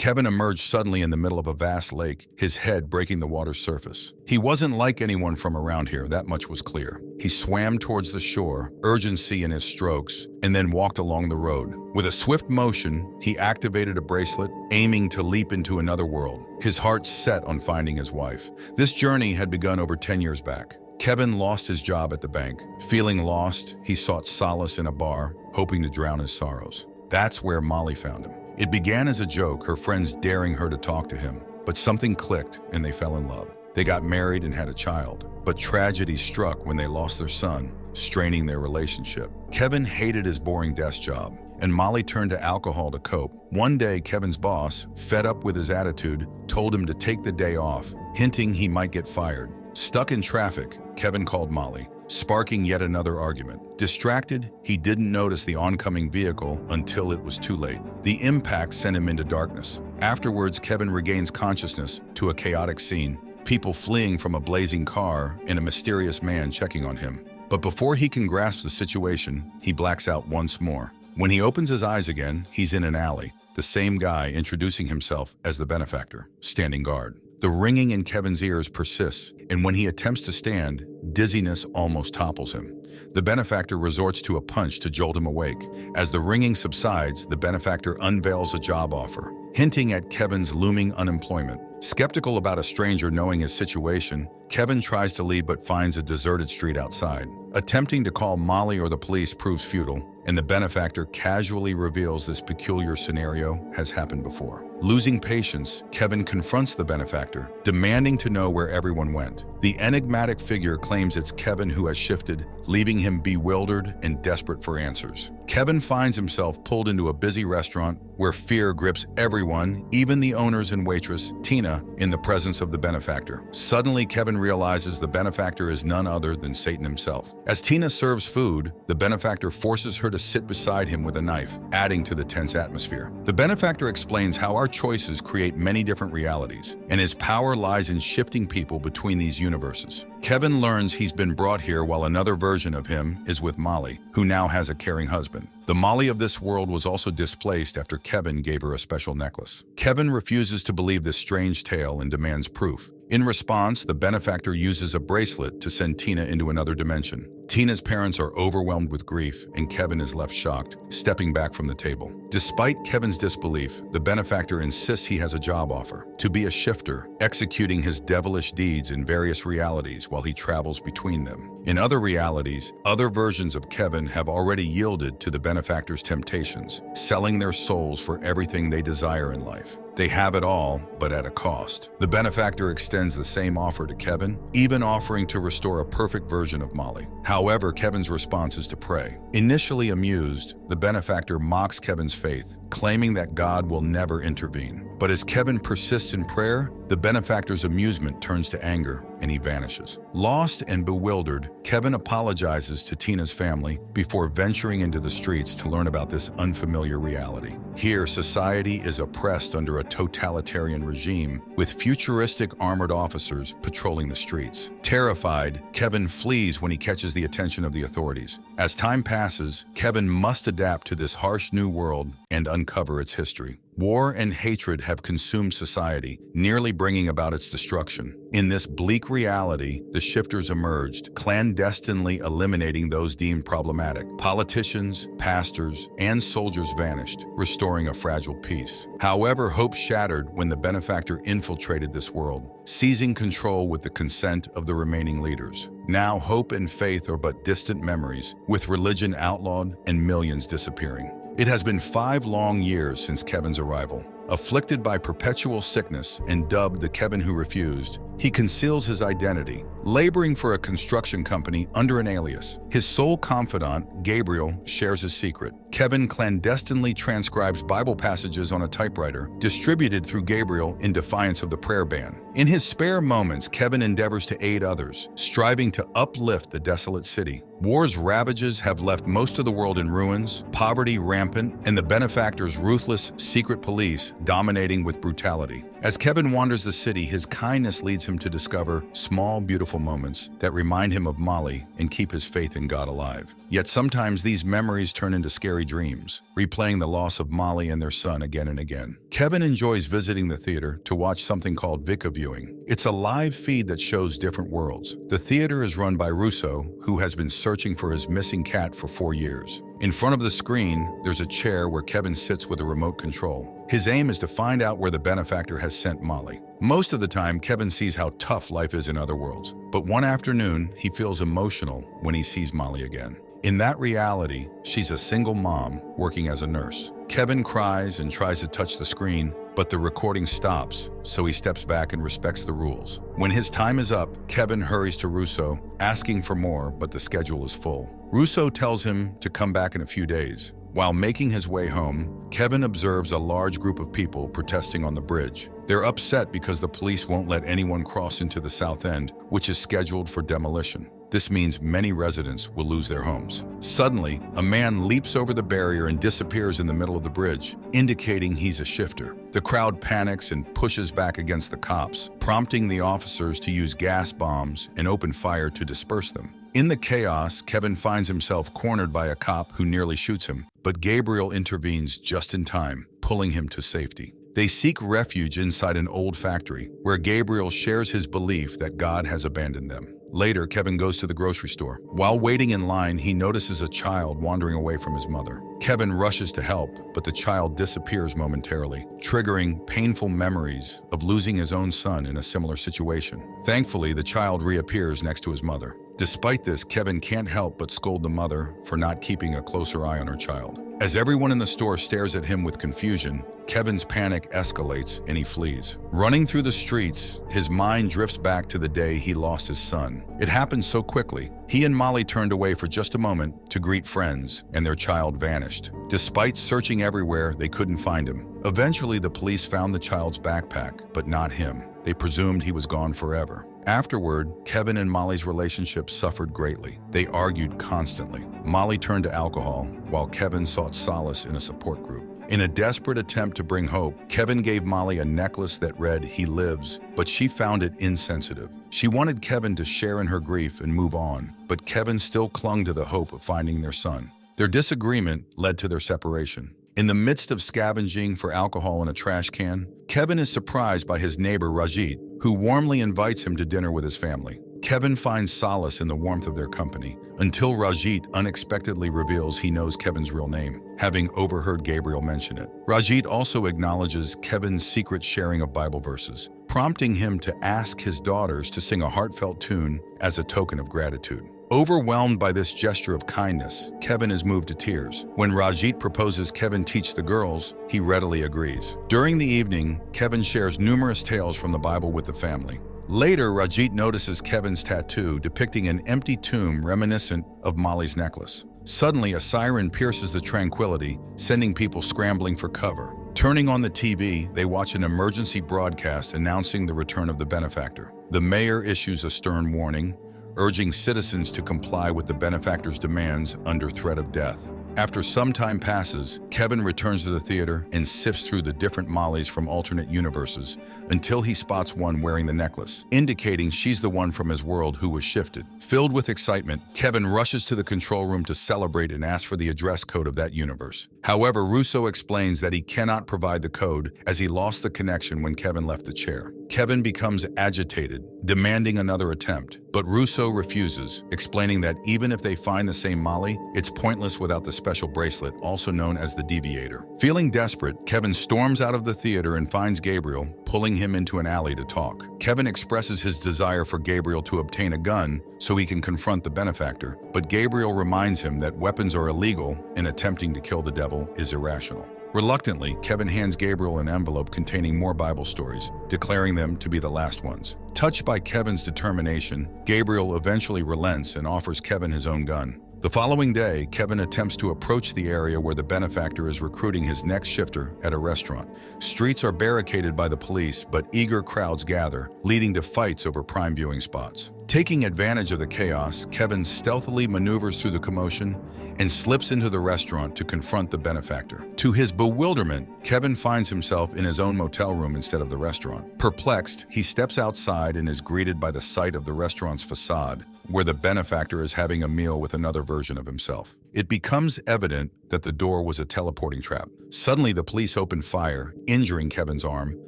Kevin emerged suddenly in the middle of a vast lake, his head breaking the water's surface. He wasn't like anyone from around here, that much was clear. He swam towards the shore, urgency in his strokes, and then walked along the road. With a swift motion, he activated a bracelet, aiming to leap into another world. His heart set on finding his wife. This journey had begun over 10 years back. Kevin lost his job at the bank. Feeling lost, he sought solace in a bar, hoping to drown his sorrows. That's where Molly found him. It began as a joke, her friends daring her to talk to him, but something clicked and they fell in love. They got married and had a child, but tragedy struck when they lost their son, straining their relationship. Kevin hated his boring desk job, and Molly turned to alcohol to cope. One day, Kevin's boss, fed up with his attitude, told him to take the day off, hinting he might get fired. Stuck in traffic, Kevin called Molly, sparking yet another argument. Distracted, he didn't notice the oncoming vehicle until it was too late. The impact sent him into darkness. Afterwards, Kevin regains consciousness to a chaotic scene, people fleeing from a blazing car and a mysterious man checking on him. But before he can grasp the situation, he blacks out once more. When he opens his eyes again, he's in an alley, the same guy introducing himself as the benefactor, standing guard. The ringing in Kevin's ears persists, and when he attempts to stand, dizziness almost topples him. The benefactor resorts to a punch to jolt him awake. As the ringing subsides, the benefactor unveils a job offer, hinting at Kevin's looming unemployment. Skeptical about a stranger knowing his situation, Kevin tries to leave but finds a deserted street outside. Attempting to call Molly or the police proves futile, and the benefactor casually reveals this peculiar scenario has happened before. Losing patience, Kevin confronts the benefactor, demanding to know where everyone went. The enigmatic figure claims it's Kevin who has shifted, leaving him bewildered and desperate for answers. Kevin finds himself pulled into a busy restaurant where fear grips everyone, even the owners and waitress, Tina, in the presence of the benefactor. Suddenly, Kevin realizes the benefactor is none other than Satan himself. As Tina serves food, the benefactor forces her to sit beside him with a knife, adding to the tense atmosphere. The benefactor explains how our choices create many different realities, and his power lies in shifting people between these universes. Kevin learns he's been brought here while another version of him is with Molly, who now has a caring husband. The Molly of this world was also displaced after Kevin gave her a special necklace. Kevin refuses to believe this strange tale and demands proof. In response, the benefactor uses a bracelet to send Tina into another dimension. Tina's parents are overwhelmed with grief, and Kevin is left shocked, stepping back from the table. Despite Kevin's disbelief, the benefactor insists he has a job offer, to be a shifter, executing his devilish deeds in various realities while he travels between them. In other realities, other versions of Kevin have already yielded to the benefactor's temptations, selling their souls for everything they desire in life. They have it all, but at a cost. The benefactor extends the same offer to Kevin, even offering to restore a perfect version of Molly. However, Kevin's response is to pray. Initially amused, the benefactor mocks Kevin's faith, claiming that God will never intervene. But as Kevin persists in prayer, the benefactor's amusement turns to anger, and he vanishes. Lost and bewildered, Kevin apologizes to Tina's family before venturing into the streets to learn about this unfamiliar reality. Here, society is oppressed under a totalitarian regime, with futuristic armored officers patrolling the streets. Terrified, Kevin flees when he catches the attention of the authorities. As time passes, Kevin must adapt to this harsh new world and uncover its history. War and hatred have consumed society, nearly bringing about its destruction. In this bleak reality, the shifters emerged, clandestinely eliminating those deemed problematic. Politicians, pastors, and soldiers vanished, restoring a fragile peace. However, hope shattered when the benefactor infiltrated this world, seizing control with the consent of the remaining leaders. Now, hope and faith are but distant memories, with religion outlawed and millions disappearing. It has been 5 long years since Kevin's arrival. Afflicted by perpetual sickness and dubbed the Kevin who refused, he conceals his identity, laboring for a construction company under an alias. His sole confidant, Gabriel, shares his secret. Kevin clandestinely transcribes Bible passages on a typewriter, distributed through Gabriel in defiance of the prayer ban. In his spare moments, Kevin endeavors to aid others, striving to uplift the desolate city. War's ravages have left most of the world in ruins, poverty rampant, and the Benefactor's ruthless secret police dominating with brutality. As Kevin wanders the city, his kindness leads him to discover small, beautiful moments that remind him of Molly and keep his faith in God alive. Yet sometimes these memories turn into scary dreams, replaying the loss of Molly and their son again and again. Kevin enjoys visiting the theater to watch something called Vika Viewing. It's a live feed that shows different worlds. The theater is run by Russo, who has been searching for his missing cat for 4 years. In front of the screen, there's a chair where Kevin sits with a remote control. His aim is to find out where the Benefactor has sent Molly. Most of the time, Kevin sees how tough life is in other worlds. But one afternoon, he feels emotional when he sees Molly again. In that reality, she's a single mom working as a nurse. Kevin cries and tries to touch the screen, but the recording stops, so he steps back and respects the rules. When his time is up, Kevin hurries to Russo, asking for more, but the schedule is full. Russo tells him to come back in a few days. While making his way home, Kevin observes a large group of people protesting on the bridge. They're upset because the police won't let anyone cross into the south end, which is scheduled for demolition. This means many residents will lose their homes. Suddenly, a man leaps over the barrier and disappears in the middle of the bridge, indicating he's a shifter. The crowd panics and pushes back against the cops, prompting the officers to use gas bombs and open fire to disperse them. In the chaos, Kevin finds himself cornered by a cop who nearly shoots him, but Gabriel intervenes just in time, pulling him to safety. They seek refuge inside an old factory, where Gabriel shares his belief that God has abandoned them. Later, Kevin goes to the grocery store. While waiting in line, he notices a child wandering away from his mother. Kevin rushes to help, but the child disappears momentarily, triggering painful memories of losing his own son in a similar situation. Thankfully, the child reappears next to his mother. Despite this, Kevin can't help but scold the mother for not keeping a closer eye on her child. As everyone in the store stares at him with confusion, Kevin's panic escalates and he flees. Running through the streets, his mind drifts back to the day he lost his son. It happened so quickly. He and Molly turned away for just a moment to greet friends, and their child vanished. Despite searching everywhere, they couldn't find him. Eventually, the police found the child's backpack, but not him. They presumed he was gone forever. Afterward, Kevin and Molly's relationship suffered greatly. They argued constantly. Molly turned to alcohol, while Kevin sought solace in a support group. In a desperate attempt to bring hope, Kevin gave Molly a necklace that read, "He lives," but she found it insensitive. She wanted Kevin to share in her grief and move on, but Kevin still clung to the hope of finding their son. Their disagreement led to their separation. In the midst of scavenging for alcohol in a trash can, Kevin is surprised by his neighbor Rajit, who warmly invites him to dinner with his family. Kevin finds solace in the warmth of their company, until Rajit unexpectedly reveals he knows Kevin's real name, having overheard Gabriel mention it. Rajit also acknowledges Kevin's secret sharing of Bible verses, prompting him to ask his daughters to sing a heartfelt tune as a token of gratitude. Overwhelmed by this gesture of kindness, Kevin is moved to tears. When Rajit proposes Kevin teach the girls, he readily agrees. During the evening, Kevin shares numerous tales from the Bible with the family. Later, Rajit notices Kevin's tattoo depicting an empty tomb reminiscent of Molly's necklace. Suddenly, a siren pierces the tranquility, sending people scrambling for cover. Turning on the TV, they watch an emergency broadcast announcing the return of the Benefactor. The mayor issues a stern warning, urging citizens to comply with the Benefactor's demands under threat of death. After some time passes, Kevin returns to the theater and sifts through the different Mollys from alternate universes until he spots one wearing the necklace, indicating she's the one from his world who was shifted. Filled with excitement, Kevin rushes to the control room to celebrate and ask for the address code of that universe. However, Russo explains that he cannot provide the code as he lost the connection when Kevin left the chair. Kevin becomes agitated, demanding another attempt, but Russo refuses, explaining that even if they find the same Molly, it's pointless without the special bracelet, also known as the Deviator. Feeling desperate, Kevin storms out of the theater and finds Gabriel, pulling him into an alley to talk. Kevin expresses his desire for Gabriel to obtain a gun so he can confront the Benefactor, but Gabriel reminds him that weapons are illegal and attempting to kill the devil is irrational. Reluctantly, Kevin hands Gabriel an envelope containing more Bible stories, declaring them to be the last ones. Touched by Kevin's determination, Gabriel eventually relents and offers Kevin his own gun. The following day, Kevin attempts to approach the area where the benefactor is recruiting his next shifter at a restaurant. Streets are barricaded by the police, but eager crowds gather, leading to fights over prime viewing spots. Taking advantage of the chaos, Kevin stealthily maneuvers through the commotion and slips into the restaurant to confront the benefactor. To his bewilderment, Kevin finds himself in his own motel room instead of the restaurant. Perplexed, he steps outside and is greeted by the sight of the restaurant's facade, where the benefactor is having a meal with another version of himself. It becomes evident that the door was a teleporting trap. Suddenly, the police open fire, injuring Kevin's arm,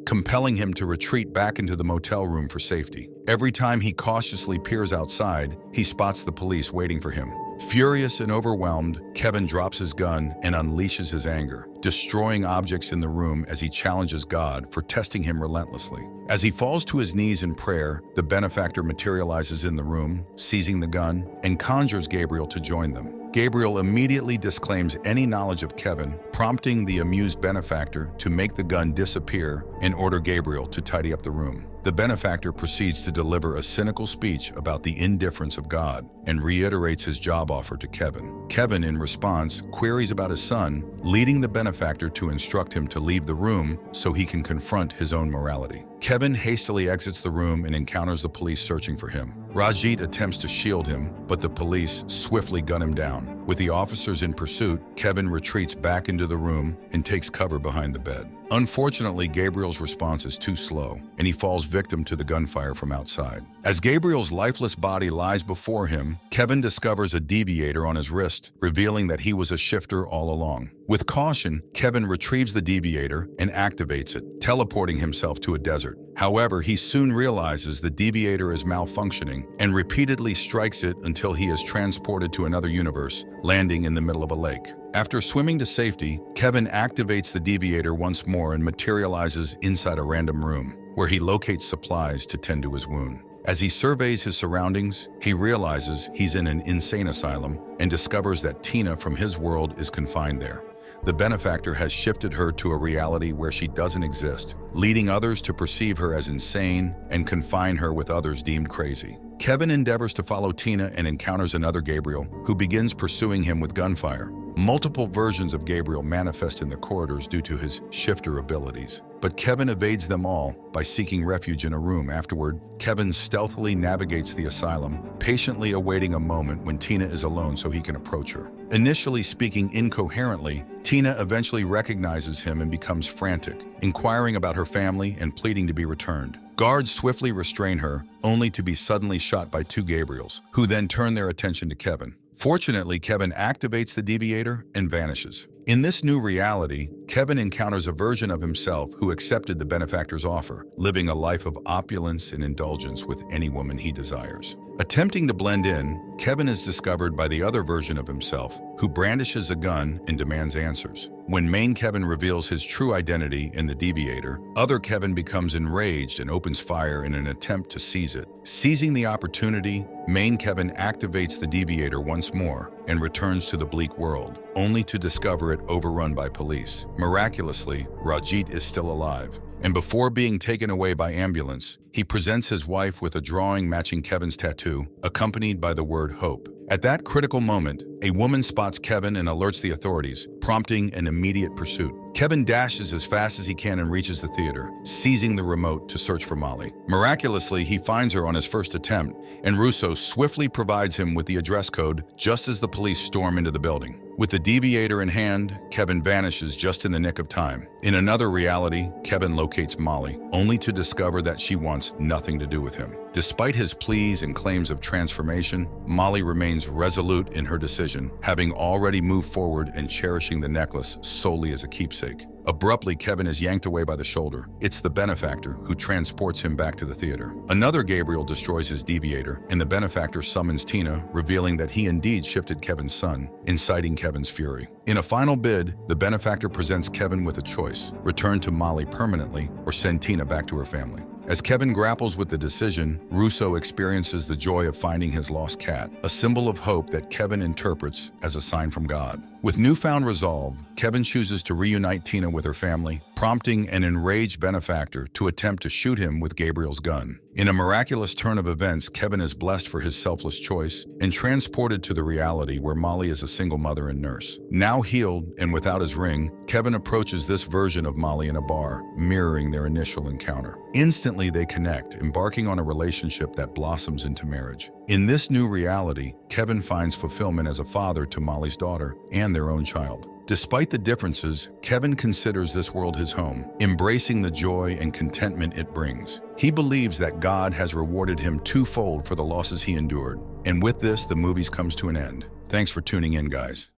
compelling him to retreat back into the motel room for safety. Every time he cautiously peers outside, he spots the police waiting for him. Furious and overwhelmed, Kevin drops his gun and unleashes his anger, destroying objects in the room as he challenges God for testing him relentlessly. As he falls to his knees in prayer, the benefactor materializes in the room, seizing the gun, and conjures Gabriel to join them. Gabriel immediately disclaims any knowledge of Kevin, prompting the amused benefactor to make the gun disappear and order Gabriel to tidy up the room. The benefactor proceeds to deliver a cynical speech about the indifference of God and reiterates his job offer to Kevin. Kevin, in response, queries about his son, leading the benefactor to instruct him to leave the room so he can confront his own morality. Kevin hastily exits the room and encounters the police searching for him. Rajit attempts to shield him, but the police swiftly gun him down. With the officers in pursuit, Kevin retreats back into the room and takes cover behind the bed. Unfortunately, Gabriel's response is too slow, and he falls victim to the gunfire from outside. As Gabriel's lifeless body lies before him, Kevin discovers a deviator on his wrist, revealing that he was a shifter all along. With caution, Kevin retrieves the deviator and activates it, teleporting himself to a desert. However, he soon realizes the deviator is malfunctioning and repeatedly strikes it until he is transported to another universe, landing in the middle of a lake. After swimming to safety, Kevin activates the deviator once more and materializes inside a random room, where he locates supplies to tend to his wound. As he surveys his surroundings, he realizes he's in an insane asylum and discovers that Tina from his world is confined there. The benefactor has shifted her to a reality where she doesn't exist, leading others to perceive her as insane and confine her with others deemed crazy. Kevin endeavors to follow Tina and encounters another Gabriel, who begins pursuing him with gunfire. Multiple versions of Gabriel manifest in the corridors due to his shifter abilities, but Kevin evades them all by seeking refuge in a room. Afterward, Kevin stealthily navigates the asylum, patiently awaiting a moment when Tina is alone so he can approach her. Initially speaking incoherently, Tina eventually recognizes him and becomes frantic, inquiring about her family and pleading to be returned. Guards swiftly restrain her, only to be suddenly shot by two Gabriels, who then turn their attention to Kevin. Fortunately, Kevin activates the deviator and vanishes. In this new reality, Kevin encounters a version of himself who accepted the benefactor's offer, living a life of opulence and indulgence with any woman he desires. Attempting to blend in, Kevin is discovered by the other version of himself, who brandishes a gun and demands answers. When main Kevin reveals his true identity in the deviator, other Kevin becomes enraged and opens fire in an attempt to seize it. Seizing the opportunity, main Kevin activates the deviator once more and returns to the bleak world, only to discover it overrun by police. Miraculously, Rajit is still alive, and before being taken away by ambulance, he presents his wife with a drawing matching Kevin's tattoo, accompanied by the word hope. At that critical moment, a woman spots Kevin and alerts the authorities, prompting an immediate pursuit. Kevin dashes as fast as he can and reaches the theater, seizing the remote to search for Molly. Miraculously, he finds her on his first attempt, and Russo swiftly provides him with the address code just as the police storm into the building. With the deviator in hand, Kevin vanishes just in the nick of time. In another reality, Kevin locates Molly, only to discover that she wants nothing to do with him. Despite his pleas and claims of transformation, Molly remains resolute in her decision, having already moved forward and cherishing the necklace solely as a keepsake. Abruptly, Kevin is yanked away by the shoulder. It's the benefactor who transports him back to the theater. Another Gabriel destroys his deviator, and the benefactor summons Tina, revealing that he indeed shifted Kevin's son, inciting Kevin's fury. In a final bid, the benefactor presents Kevin with a choice: return to Molly permanently or send Tina back to her family. As Kevin grapples with the decision, Russo experiences the joy of finding his lost cat, a symbol of hope that Kevin interprets as a sign from God. With newfound resolve, Kevin chooses to reunite Tina with her family, prompting an enraged benefactor to attempt to shoot him with Gabriel's gun. In a miraculous turn of events, Kevin is blessed for his selfless choice and transported to the reality where Molly is a single mother and nurse. Now healed and without his ring, Kevin approaches this version of Molly in a bar, mirroring their initial encounter. Instantly, they connect, embarking on a relationship that blossoms into marriage. In this new reality, Kevin finds fulfillment as a father to Molly's daughter and their own child. Despite the differences, Kevin considers this world his home, embracing the joy and contentment it brings. He believes that God has rewarded him twofold for the losses he endured. And with this, the movie comes to an end. Thanks for tuning in, guys.